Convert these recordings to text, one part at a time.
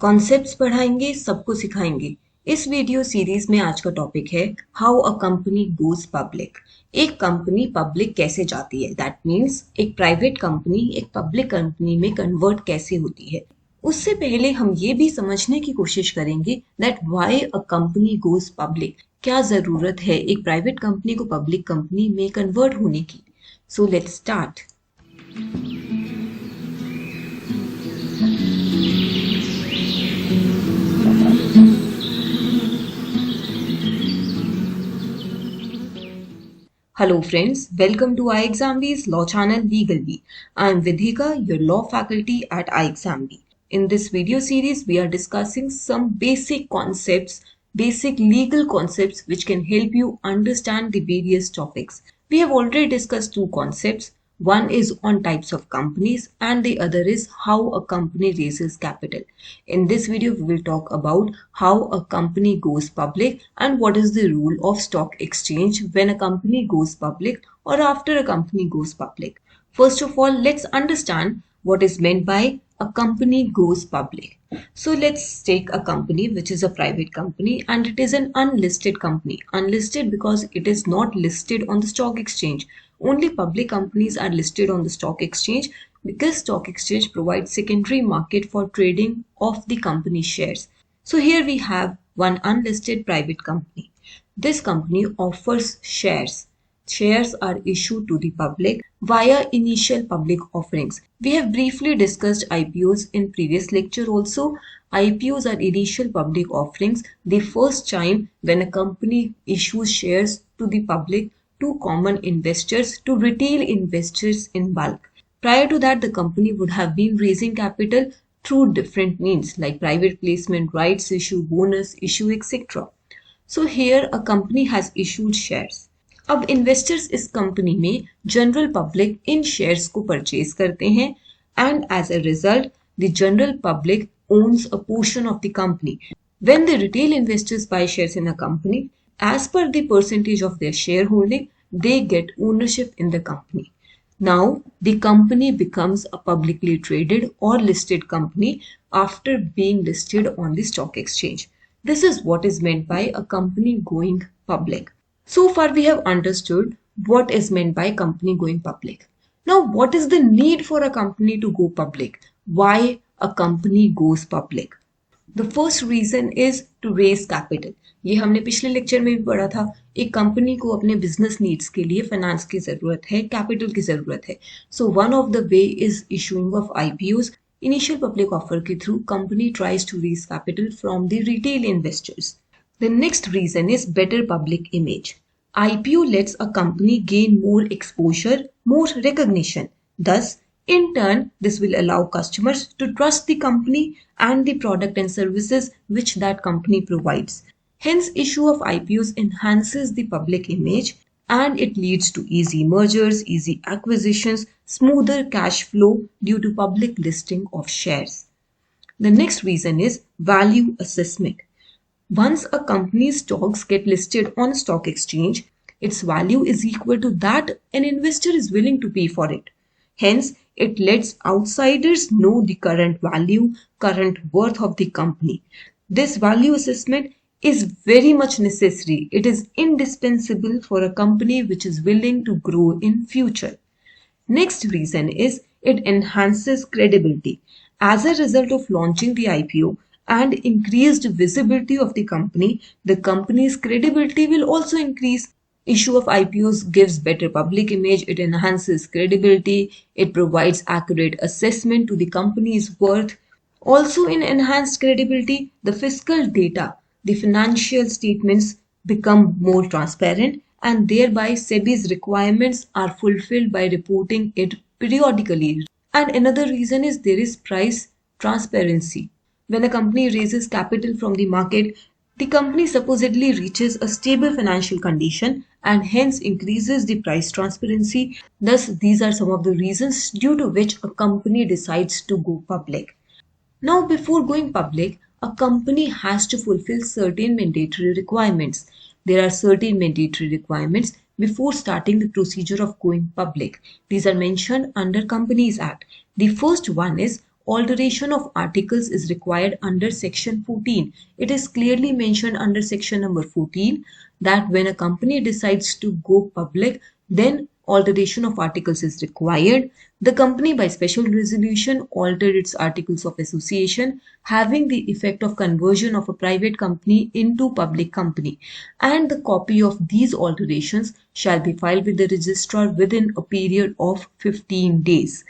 Concepts पढ़ाएंगे, सबको सिखाएंगे। इस वीडियो सीरीज में आज का टॉपिक है how a company goes public. एक कंपनी पब्लिक कैसे जाती है, दैट मीन्स एक प्राइवेट कंपनी एक पब्लिक कंपनी में कन्वर्ट कैसे होती है। उससे पहले हम ये भी समझने की कोशिश करेंगे that why a company goes public. क्या जरूरत है एक प्राइवेट कंपनी को पब्लिक कंपनी में कन्वर्ट होने की। So let's start. Hello friends, welcome to iExamB's Law Channel Legally. I am Vidhika, your law faculty at iExamB. In this video series, we are discussing some basic concepts, basic legal concepts which can help you understand the various topics. We have already discussed two concepts. One is on types of companies and the other is how a company raises capital. In this video, we will talk about how a company goes public and what is the rule of stock exchange when a company goes public or after a company goes public. First of all, let's understand what is meant by a company goes public. So let's take a company which is a private company and it is an unlisted company. Unlisted because it is not listed on the stock exchange. Only public companies are listed on the stock exchange because stock exchange provides secondary market for trading of the company shares. So here we have one unlisted private company. This company offers shares. Shares are issued to the public via initial public offerings. We have briefly discussed IPOs in previous lecture also. IPOs are initial public offerings, the first time when a company issues shares to the public, to common investors, to retail investors in bulk. Prior to that, the company would have been raising capital through different means like private placement, rights issue, bonus issue, etc. So here a company has issued shares. अब investors इस company में general public in shares को purchase करते हैं and as a result the general public owns a portion of the company. When the retail investors buy shares in a company, as per the percentage of their shareholding, they get ownership in the company. Now, the company becomes a publicly traded or listed company after being listed on the stock exchange. This is what is meant by a company going public. So far, we have understood what is meant by company going public. Now, what is the need for a company to go public? Why a company goes public? The first reason is to raise capital. ये हमने पिछले lecture में भी पढ़ा था। एक company को अपने बिजनेस नीड्स के लिए फाइनेंस की जरूरत है, कैपिटल की जरूरत है। So one of the way is issuing of IPOs. Initial public offer के through company tries to raise capital from the retail investors. The next reason is better public image. IPO lets a company gain more exposure, more recognition. Thus, in turn, this will allow customers to trust the company and the product and services which that company provides. Hence, issue of IPOs enhances the public image and it leads to easy mergers, easy acquisitions, smoother cash flow due to public listing of shares. The next reason is value assessment. Once a company's stocks get listed on a stock exchange, its value is equal to that an investor is willing to pay for it. Hence, it lets outsiders know the current value, current worth of the company. This value assessment is very much necessary. It is indispensable for a company which is willing to grow in future. Next reason is it enhances credibility. As a result of launching the IPO, and increased visibility of the company's credibility will also increase. Issue of IPOs gives better public image, it enhances credibility, it provides accurate assessment to the company's worth. Also in enhanced credibility, the fiscal data, the financial statements become more transparent and thereby SEBI's requirements are fulfilled by reporting it periodically. And another reason is there is price transparency. When a company raises capital from the market, the company supposedly reaches a stable financial condition and hence increases the price transparency. Thus, these are some of the reasons due to which a company decides to go public. Now, before going public, a company has to fulfill certain mandatory requirements. There are certain mandatory requirements before starting the procedure of going public. These are mentioned under Companies Act. The first one is alteration of articles is required under section 14. It is clearly mentioned under section number 14 that when a company decides to go public, then alteration of articles is required. The company by special resolution altered its articles of association, having the effect of conversion of a private company into public company, and the copy of these alterations shall be filed with the registrar within a period of 15 days.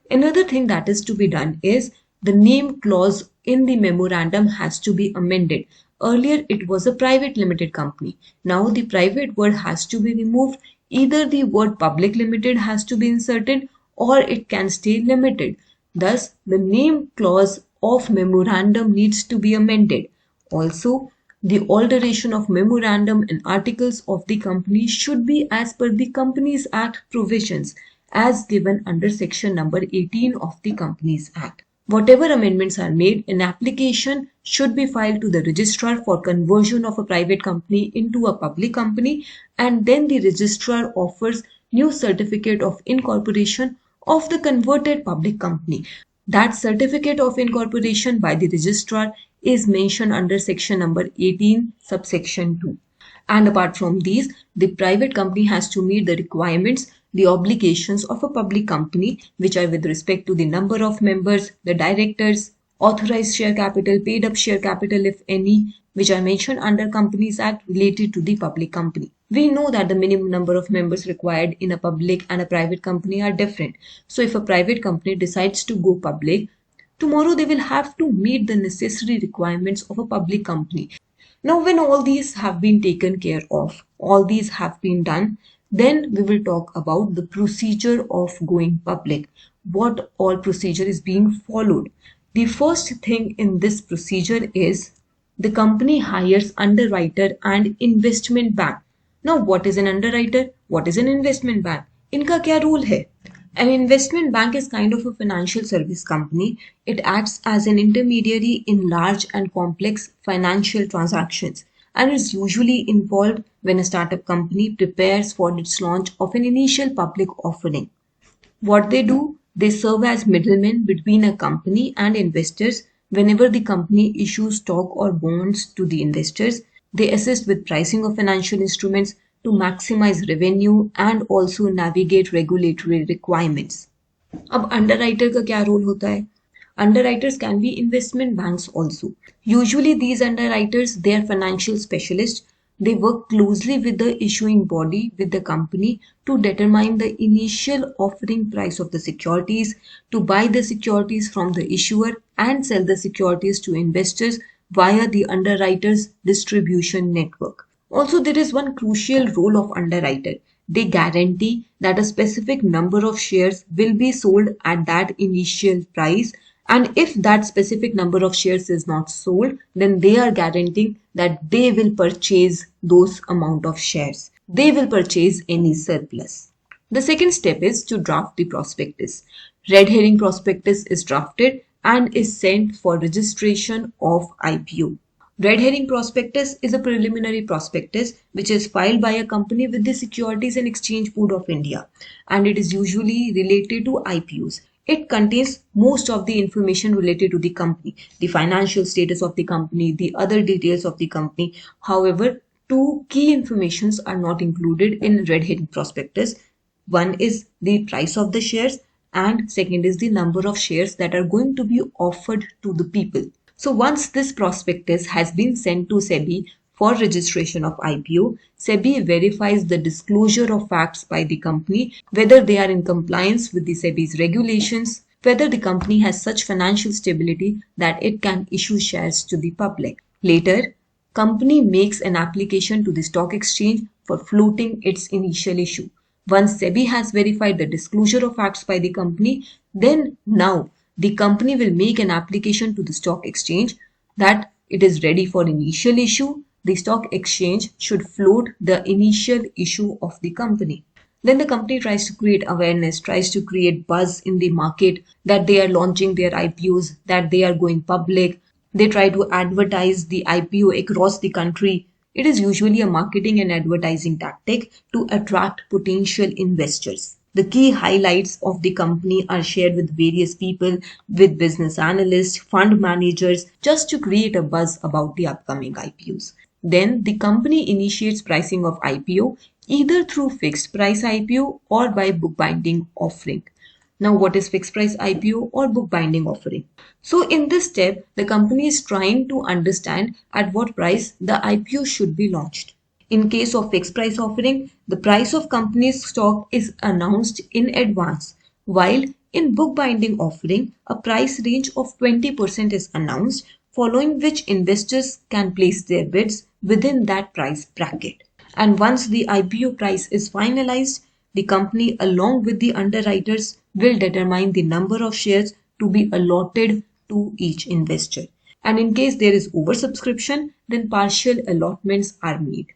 Another thing that is to be done is the name clause in the memorandum has to be amended. Earlier it was a private limited company. Now the private word has to be removed. Either the word public limited has to be inserted or it can stay limited. Thus, the name clause of memorandum needs to be amended. Also, the alteration of memorandum and articles of the company should be as per the Companies Act provisions as given under section number 18 of the Companies Act. Whatever amendments are made, an application should be filed to the registrar for conversion of a private company into a public company, and then the registrar offers new certificate of incorporation of the converted public company. That certificate of incorporation by the registrar is mentioned under section number 18 subsection 2. And apart from these, the private company has to meet the requirements, the obligations of a public company, which are with respect to the number of members, the directors, authorized share capital, paid up share capital if any, which are mentioned under Companies Act related to the public company. We know that the minimum number of members required in a public and a private company are different. So if a private company decides to go public, tomorrow they will have to meet the necessary requirements of a public company. Now, when all these have been taken care of, all these have been done, then we will talk about the procedure of going public. What all procedure is being followed. The first thing in this procedure is the company hires underwriter and investment bank. Now, what is an underwriter? What is an investment bank? इनका क्या role है? An investment bank is kind of a financial service company. It acts as an intermediary in large and complex financial transactions and is usually involved when a startup company prepares for its launch of an initial public offering. What they do? They serve as middlemen between a company and investors. Whenever the company issues stock or bonds to the investors, they assist with pricing of financial instruments to maximize revenue and also navigate regulatory requirements. अब underwriter का क्या role होता है? Underwriters can be investment banks also. Usually these underwriters, they are financial specialists. They work closely with the issuing body, with the company, to determine the initial offering price of the securities, to buy the securities from the issuer and sell the securities to investors via the underwriters distribution network. Also, there is one crucial role of underwriter. They guarantee that a specific number of shares will be sold at that initial price, and if that specific number of shares is not sold, then they are guaranteeing that they will purchase those amount of shares. They will purchase any surplus. The second step is to draft the prospectus. Red herring prospectus is drafted and is sent for registration of IPO. Red herring prospectus is a preliminary prospectus which is filed by a company with the Securities and Exchange Board of India, and it is usually related to IPOs. It contains most of the information related to the company, the financial status of the company, the other details of the company. However, two key informations are not included in red herring prospectus. One is the price of the shares and second is the number of shares that are going to be offered to the people. So once this prospectus has been sent to SEBI for registration of IPO, SEBI verifies the disclosure of facts by the company, whether they are in compliance with the SEBI's regulations, whether the company has such financial stability that it can issue shares to the public. Later, company makes an application to the stock exchange for floating its initial issue. Once SEBI has verified the disclosure of facts by the company, then now the company will make an application to the stock exchange that it is ready for initial issue. The stock exchange should float the initial issue of the company. Then the company tries to create awareness, tries to create buzz in the market that they are launching their IPOs, that they are going public. They try to advertise the IPO across the country. It is usually a marketing and advertising tactic to attract potential investors. The key highlights of the company are shared with various people, with business analysts, fund managers, just to create a buzz about the upcoming IPOs. Then the company initiates pricing of IPO either through fixed price IPO or by bookbinding offering. Now, what is fixed price IPO or bookbinding offering? So, in this step, the company is trying to understand at what price the IPO should be launched. In case of fixed price offering, the price of company's stock is announced in advance, while in bookbinding offering, a price range of 20% is announced, following which investors can place their bids within that price bracket. And once the IPO price is finalized, the company along with the underwriters will determine the number of shares to be allotted to each investor. And in case there is oversubscription, then partial allotments are made.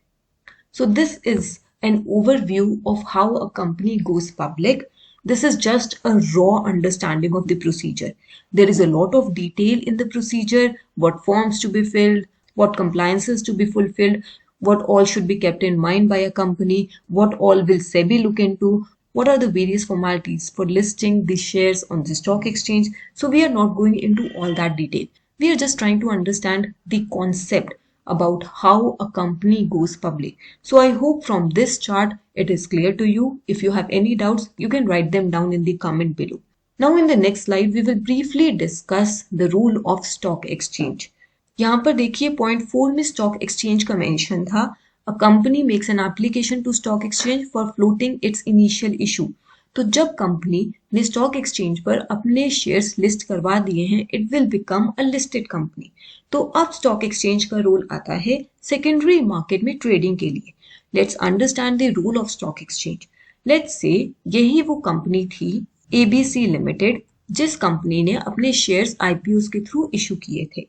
So this is an overview of how a company goes public. This is just a raw understanding of the procedure. There is a lot of detail in the procedure, what forms to be filled, what compliances to be fulfilled, what all should be kept in mind by a company, what all will SEBI look into, what are the various formalities for listing the shares on the stock exchange. So we are not going into all that detail. We are just trying to understand the concept about how a company goes public. So I hope from this chart it is clear to you. If you have any doubts, you can write them down in the comment below. Now in the next slide, we will briefly discuss the role of stock exchange. यहाँ पर देखिए point 4 में stock exchange का mention था. A company makes an application to stock exchange for floating its initial issue. तो जब company ने stock exchange पर अपने शेयर्स लिस्ट करवा दिए हैं, it will become a listed company. तो अब स्टॉक एक्सचेंज का रोल आता है सेकेंडरी मार्केट में ट्रेडिंग के लिए. Let's understand the role of stock exchange. Let's say यही वो कंपनी थी एबीसी लिमिटेड, जिस कंपनी ने अपने शेयर्स आईपीओ के थ्रू इशू किए थे.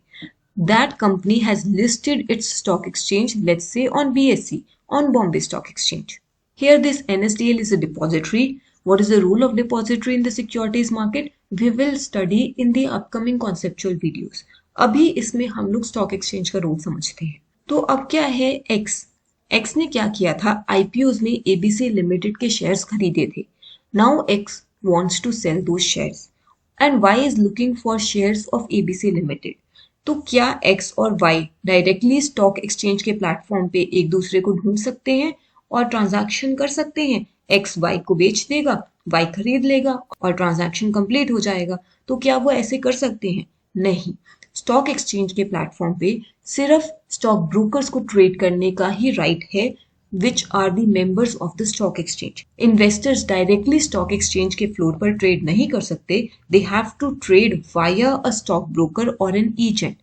That company has listed its stock exchange, let's say on BSE, on Bombay Stock Exchange. Here this NSDL is a depository. What is the role of depository in the securities market? We will study in the upcoming conceptual videos. अभी इसमें हम लोग stock exchange का role समझते हैं. तो अब क्या है एक्स ने क्या किया था, आईपीओज में एबीसी लिमिटेड के शेयर्स खरीदे थे. Now x wants to sell those shares and Y is looking for shares of ABC Limited. तो क्या X और Y डायरेक्टली स्टॉक एक्सचेंज के प्लेटफॉर्म पे एक दूसरे को ढूंढ सकते हैं और ट्रांजैक्शन कर सकते हैं? X Y को बेच देगा, Y खरीद लेगा और ट्रांजैक्शन कंप्लीट हो जाएगा. तो क्या वो ऐसे कर सकते हैं? नहीं. स्टॉक एक्सचेंज के प्लेटफॉर्म पे सिर्फ स्टॉक ब्रोकर्स को ट्रेड करने का ही राइट है, which are the members of the stock exchange. Investors directly stock exchange के फ्लोर पर ट्रेड नहीं कर सकते. They have to trade via a stock broker or an agent.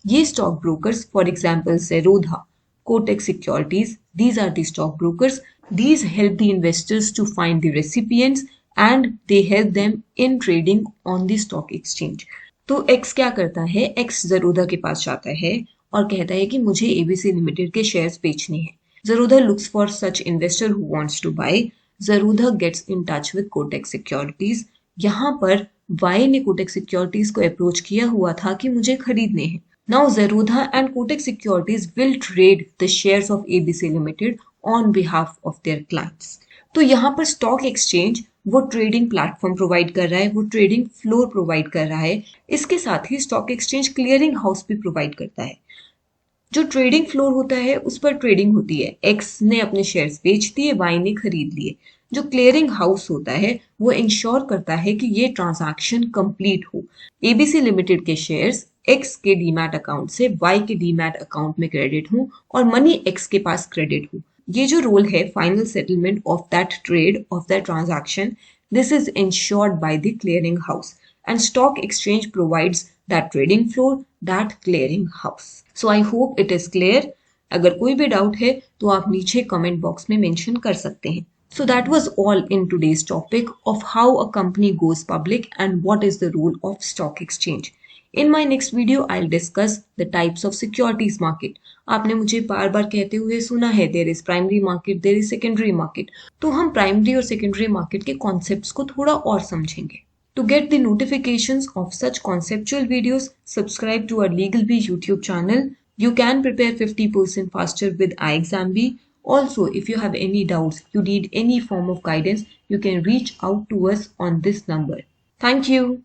ये stock brokers, for example, Zerodha, Kotak Securities, these are the stock brokers. These help the investors to find the recipients and they help them in trading on the stock exchange. तो X क्या करता है? X Zerodha के पास जाता है और कहता है कि मुझे ABC लिमिटेड के शेयर्स बेचने हैं. Zerodha looks for such investor who wants to buy. Zerodha gets in touch with Kotak Securities. यहाँ पर Y ने Kotak Securities को अप्रोच किया हुआ था कि मुझे खरीदने हैं. Now Zerodha and Kotak Securities will trade the shares of ABC Limited on behalf of their clients. तो यहाँ पर स्टॉक एक्सचेंज वो ट्रेडिंग प्लेटफॉर्म प्रोवाइड कर रहा है, वो ट्रेडिंग फ्लोर प्रोवाइड कर रहा है. इसके साथ ही स्टॉक एक्सचेंज क्लियरिंग हाउस भी प्रोवाइड करता है. जो ट्रेडिंग फ्लोर होता है उस पर ट्रेडिंग होती है. एक्स ने अपने शेयर्स बेच दिए, वाई ने खरीद लिए. जो क्लियरिंग हाउस होता है वो इंश्योर करता है कि ये ट्रांजैक्शन कंप्लीट हो. एबीसी लिमिटेड के शेयर्स एक्स के डीमैट अकाउंट से वाई के डीमैट अकाउंट में क्रेडिट हो और मनी एक्स के पास क्रेडिट हो. ये जो रोल है final settlement of that trade, of that transaction, this is insured by the clearing house and stock exchange provides that trading floor, that clearing house. So I hope it is clear. अगर कोई भी doubt है तो आप नीचे comment box में mention कर सकते हैं. So that was all in today's topic of how a company goes public and what is the role of stock exchange. In my next video, I'll discuss the types of securities market. आपने मुझे बार बार कहते हुए सुना है there is primary market, there is secondary market. तो हम primary और secondary market के concepts को थोड़ा और समझेंगे. To get the notifications of such conceptual videos, subscribe to our LegalBee YouTube channel. You can prepare 50% faster with iExamBee. Also, if you have any doubts, you need any form of guidance, you can reach out to us on this number. Thank you.